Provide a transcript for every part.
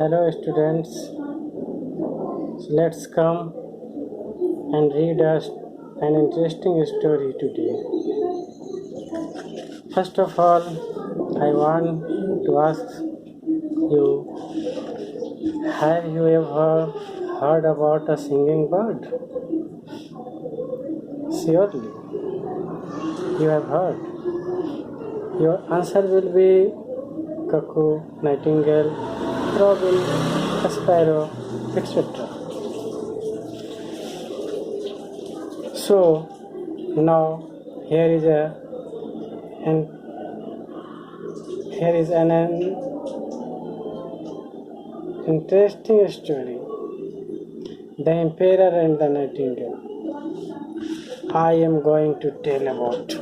Hello students, let's come and read us an interesting story today. First of all, I want to ask you, have you ever heard about a singing bird? Surely, you have heard. Your answer will be cuckoo, nightingale, robin, sparrow, etc. So now here is an interesting story. The Emperor and the Nightingale. I am going to tell about.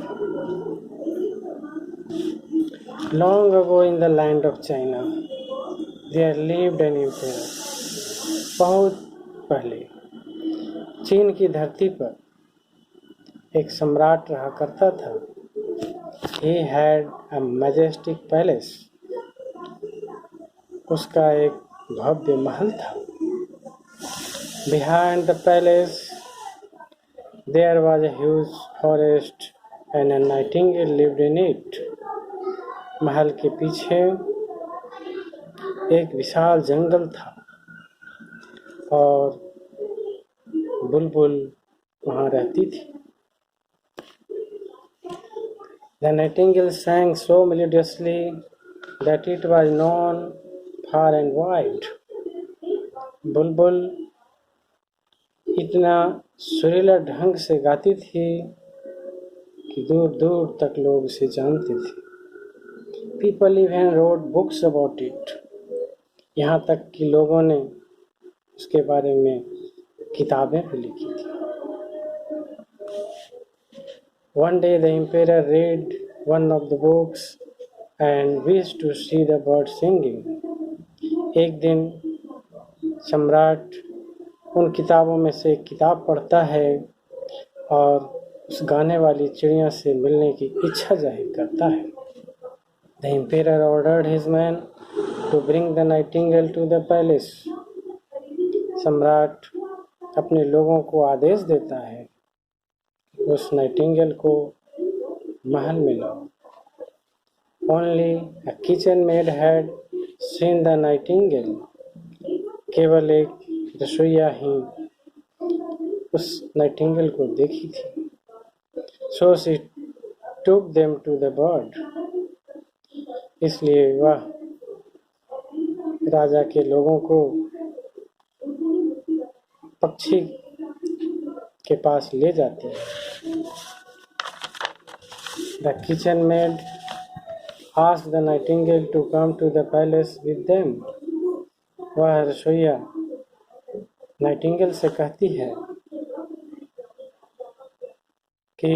Long ago in the land of China, there lived an emperor. बहुत पहले चीन की धरती पर एक सम्राट रहा करता था. He had a majestic palace. उसका एक भव्य महल था. Behind the palace there was a huge forest and a nightingale lived in it. महल के पीछे एक विशाल जंगल था और बुलबुल वहाँ रहती थी. The nightingale sang so melodiously that it was known far and wide. बुलबुल इतना सुरीला ढंग से गाती थी कि दूर दूर तक लोग उसे जानते थे. People even wrote books about it. यहाँ तक कि लोगों ने उसके बारे में किताबें भी लिखी थी. One day the emperor read one of the books and wished to see the bird singing. एक दिन सम्राट उन किताबों में से एक किताब पढ़ता है और उस गाने वाली चिड़िया से मिलने की इच्छा जाहिर करता है. The emperor ordered his men to bring the nightingale to the palace. सम्राट अपने लोगों को आदेश देता है उस नाइटिंगेल को महल में लाओ. Only a kitchen maid had seen the nightingale. केवल एक रसोइया ही उस नाइटिंगेल को देखी थी. So she took them to the bird. इसलिए वह राजा के लोगों को पक्षी के पास ले जाती है. The kitchen maid asked the nightingale to come to the palace with them. वह रसोइया नाइटिंगेल से कहती है कि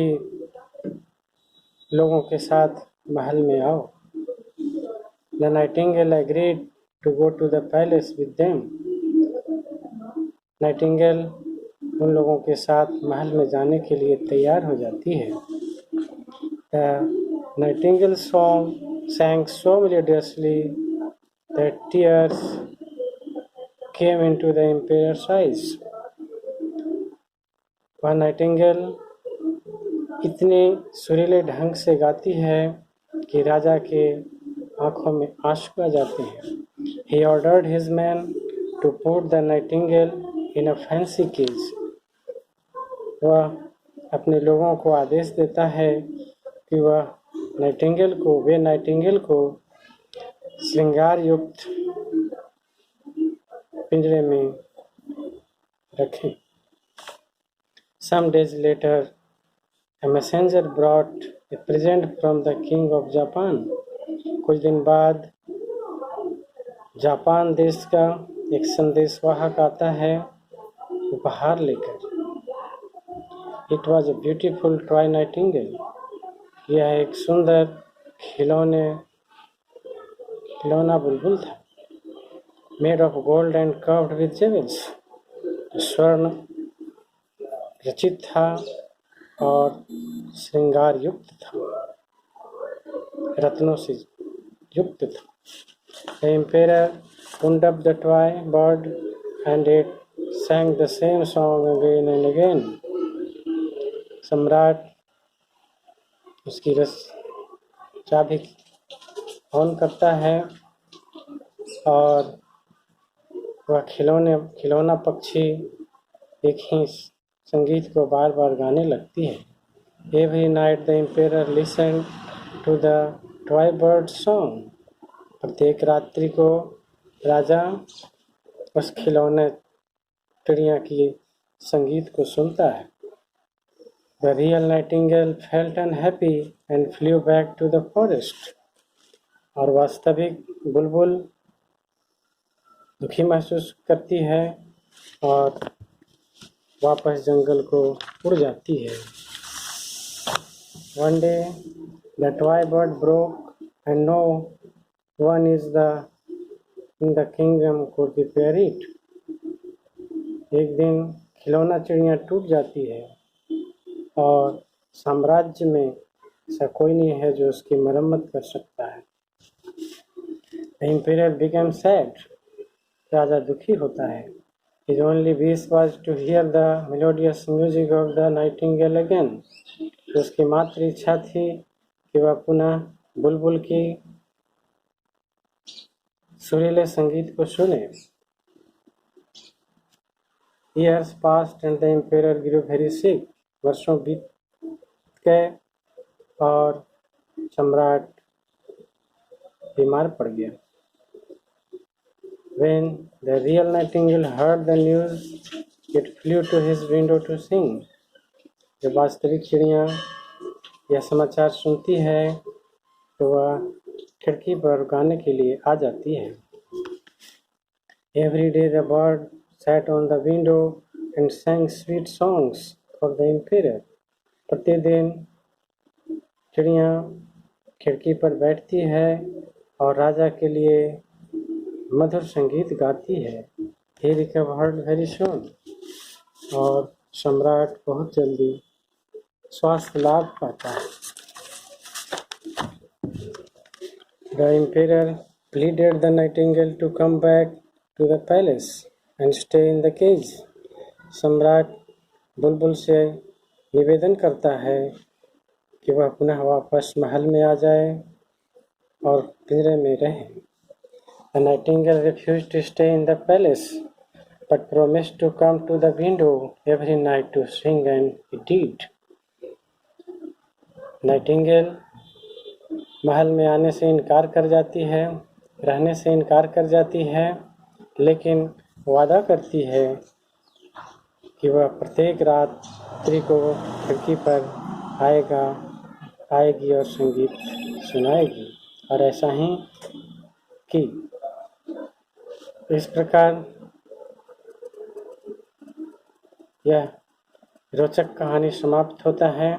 लोगों के साथ महल में आओ. The nightingale agreed to go to the palace with them. Nightingale उन लोगों के साथ महल में जाने के लिए तैयार हो जाती है. The nightingale sang so melodiously that tears came into the emperor's eyes. वह नाइटिंगेल इतने सुरीले ढंग से गाती है कि राजा के आंखों में आंसू आ जाते हैं. He ordered his men to put the nightingale in a fancy cage. वह अपने लोगों को आदेश देता है कि वह नाइटिंगेल को श्रृंगार युक्त पिंजरे में रखें. Some days later, a messenger brought a present from the king of Japan. कुछ दिन बाद जापान देश का एक संदेशवाहक आता है उपहार लेकर. It was a beautiful toy nightingale. यह एक सुंदर खिलौना बुलबुल था. Made of gold and curved with jewels. स्वर्ण रचित था और श्रृंगार युक्त था, रत्नों से युक्त था. The emperor wound up the toy bird and it sang the same song again and again. सम्राट उसकी चाबी ऑन करता है और वह खिलौना पक्षी एक ही संगीत को बार बार गाने लगती है. Every night the emperor listened to the toy bird song. प्रत्येक रात्रि को राजा उस खिलौने चिड़िया की संगीत को सुनता है. The real nightingale felt unhappy and flew back to the forest. और वास्तविक बुलबुल दुखी महसूस करती है और वापस जंगल को उड़ जाती है. One day the toy bird broke and no one in the kingdom could repair it. एक दिन खिलौना चिड़िया टूट जाती है और साम्राज्य में ऐसा कोई नहीं है जो उसकी मरम्मत कर सकता है. The emperor became sad. राजा दुखी होता है. His only wish was to hear the melodious music of the nightingale again. तो उसकी मात्र इच्छा थी कि वह पुनः बुलबुल की सुरीले संगीत को सुने. Years passed and the emperor grew very sick. वर्षों बीत गए और सम्राट बीमार पड़ गया. When the real nightingale heard the news, it flew to his window to sing. जब वास्तविक चिड़िया यह समाचार सुनती है तो वह खिड़की पर गाने के लिए आ जाती है. Every day the bird sat on the window and sang sweet songs for the emperor. प्रतिदिन चिड़िया खिड़की पर बैठती है और राजा के लिए मधुर संगीत गाती है. He recovered very soon. और सम्राट बहुत जल्दी स्वास्थ्य लाभ पाता है. The emperor pleaded the nightingale to come back to the palace and stay in the cage. सम्राट बुलबुल से निवेदन करता है कि वह पुनः वापस महल में आ जाए और पिंजरे में रहे. The nightingale refused to stay in the palace, but promised to come to the window every night to sing, and he did. Nightingale महल में आने से इनकार कर जाती है, रहने से इनकार कर जाती है, लेकिन वादा करती है कि वह प्रत्येक रात्रि को खिड़की पर आएगी और संगीत सुनाएगी. और ऐसा ही कि इस प्रकार यह रोचक कहानी समाप्त होता है.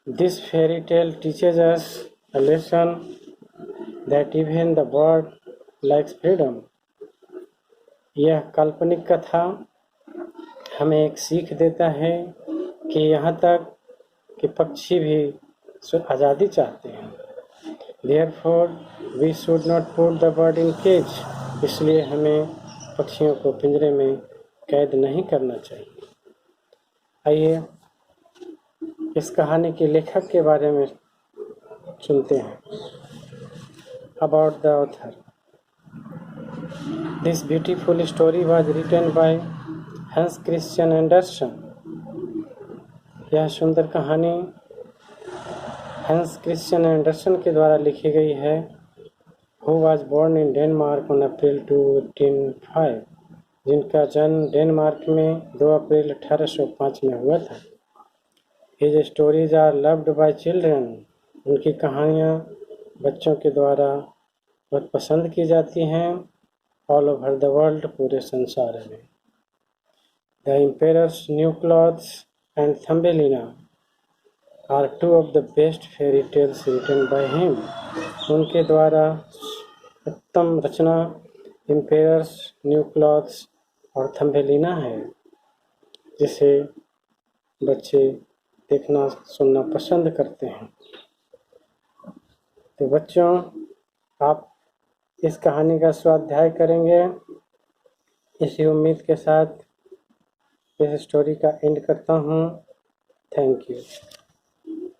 This fairy tale teaches us a lesson that even the bird likes freedom. यह काल्पनिक कथा हमें एक सीख देता है कि यहाँ तक कि पक्षी भी आज़ादी चाहते हैं. Therefore, we should not put the bird in cage. इसलिए हमें पक्षियों को पिंजरे में कैद नहीं करना चाहिए. आइए इस कहानी के लेखक के बारे में सुनते हैं. About the author. This beautiful story was written by Hans Christian Andersen. यह सुंदर कहानी हैंस क्रिश्चियन एंडरसन के द्वारा लिखी गई है. Who was born in Denmark on April 2, 1805. जिनका जन्म डेनमार्क में 2 अप्रैल 1805 में हुआ था. His stories are loved by children. उनकी कहानियाँ बच्चों के द्वारा बहुत पसंद की जाती हैं all over the world, पूरे संसार में. The Emperor's New Clothes and Thumbelina are two of the best fairy tales written by him. उनके द्वारा उत्तम रचना Emperor's New Clothes और थम्बेलिना है, जिसे बच्चे देखना सुनना पसंद करते हैं. तो बच्चों, आप इस कहानी का स्वाध्याय करेंगे। इसी उम्मीद के साथ इस स्टोरी का एंड करता हूँ। Thank you.